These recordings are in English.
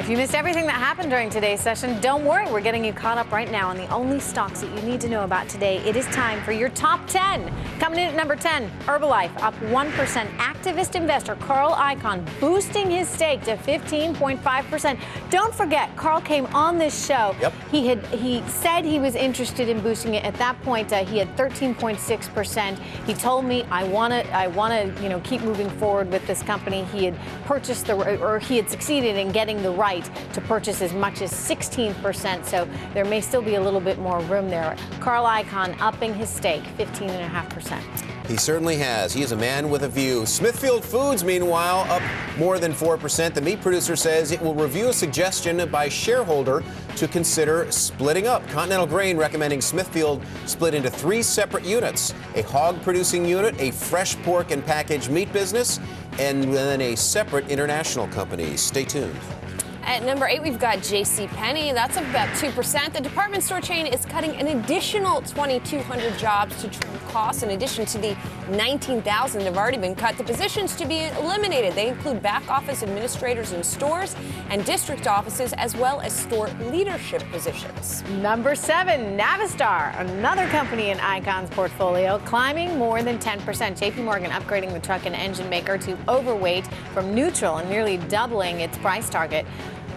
If you missed everything that happened during today's session, don't worry. We're getting you caught up right now on the only stocks that you need to know about today. It is time for your top 10. Coming in at number 10, Herbalife up 1%. Activist investor Carl Icahn boosting his stake to 15.5%. Don't forget, Carl came on this show. Yep. He said he was interested in boosting it. At that point, he had 13.6%. He told me, I want to, keep moving forward with this company. He had purchased he had succeeded in getting the right to purchase as much as 16%. So there may still be a little bit more room there. Carl Icahn upping his stake, 15.5%. He certainly has. He is a man with a view. Smithfield Foods, meanwhile, up more than 4%. The meat producer says it will review a suggestion by shareholder to consider splitting up. Continental Grain recommending Smithfield split into 3 separate units: a hog-producing unit, a fresh pork and packaged meat business, and then a separate international company. Stay tuned. At number 8, we've got Penney. That's up about 2%. The department store chain is cutting an additional 2,200 jobs to trim costs. In addition to the 19,000 that have already been cut, the positions to be eliminated. They include back office administrators in stores and district offices, as well as store leadership positions. Number 7, Navistar, another company in Icahn's portfolio, climbing more than 10%. JP Morgan upgrading the truck and engine maker to overweight from neutral and nearly doubling its price target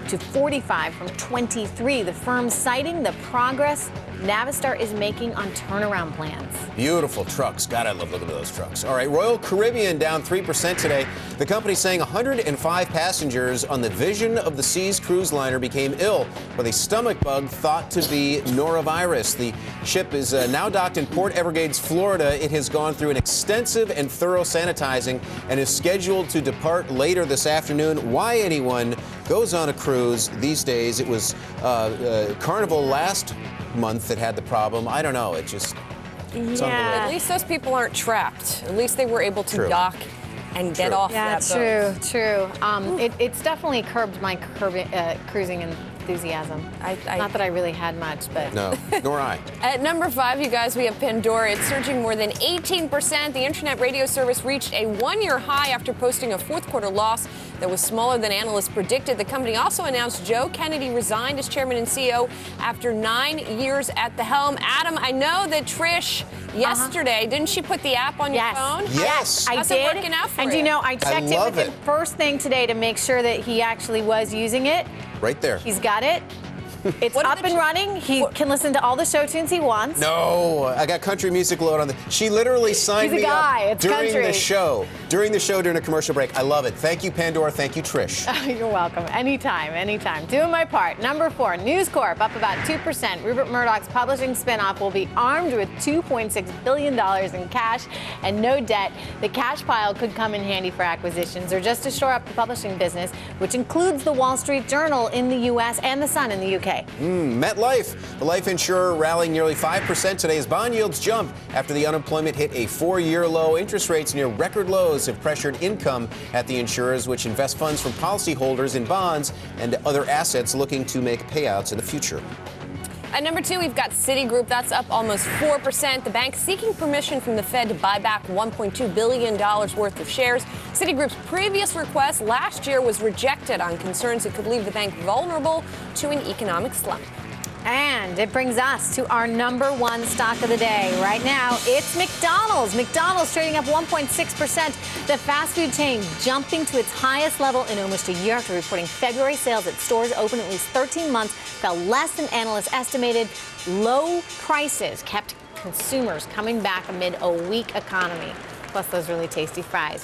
to 45 from 23. The firm citing the progress Navistar is making on turnaround plans. Beautiful trucks. God, I love looking at those trucks. All right, Royal Caribbean down 3% today. The company saying 105 passengers on the Vision of the Seas cruise liner became ill with a stomach bug thought to be norovirus. The ship is now docked in Port Everglades, Florida. It has gone through an extensive and thorough sanitizing and is scheduled to depart later this afternoon. Why anyone goes on a cruise these days? It was Carnival last month that had the problem. I don't know. It just, it's At least those people aren't trapped. At least they were able to dock and get off that boat. True. It's definitely curbed my cruising enthusiasm. Not that I really had much, but no, nor I. At number 5, you guys, we have Pandora. It's surging more than 18%. The internet radio service reached a 1-year high after posting a fourth-quarter loss that was smaller than analysts predicted. The company also announced Joe Kennedy resigned as chairman and CEO after 9 years at the helm. Adam, I know that Trish yesterday, didn't she put the app on your phone? Yes. I How's did. it working out for and you? you know, I checked in with him first thing today to make sure that he actually was using it. Right there. He's got it. It's up and running. He can listen to all the show tunes he wants. No, I got country music load on the. She literally signed me up during the show. During a commercial break. I love it. Thank you, Pandora. Thank you, Trish. You're welcome. Anytime. Doing my part. Number 4, News Corp up about 2%. Rupert Murdoch's publishing spinoff will be armed with $2.6 billion in cash and no debt. The cash pile could come in handy for acquisitions or just to shore up the publishing business, which includes the Wall Street Journal in the U.S. and the Sun in the U.K. MetLife, the life insurer, rallying nearly 5% today as bond yields jump after the unemployment hit a 4-year low. Interest rates near record lows have pressured income at the insurers, which invest funds from policyholders in bonds and other assets looking to make payouts in the future. At number 2, we've got Citigroup. That's up almost 4%. The bank seeking permission from the Fed to buy back $1.2 billion worth of shares. Citigroup's previous request last year was rejected on concerns it could leave the bank vulnerable to an economic slump. And it brings us to our number 1 stock of the day. Right now, it's McDonald's. McDonald's trading up 1.6%. The fast food chain jumping to its highest level in almost a year after reporting February sales at stores open at least 13 months fell less than analysts estimated. Low prices kept consumers coming back amid a weak economy. Plus those really tasty fries.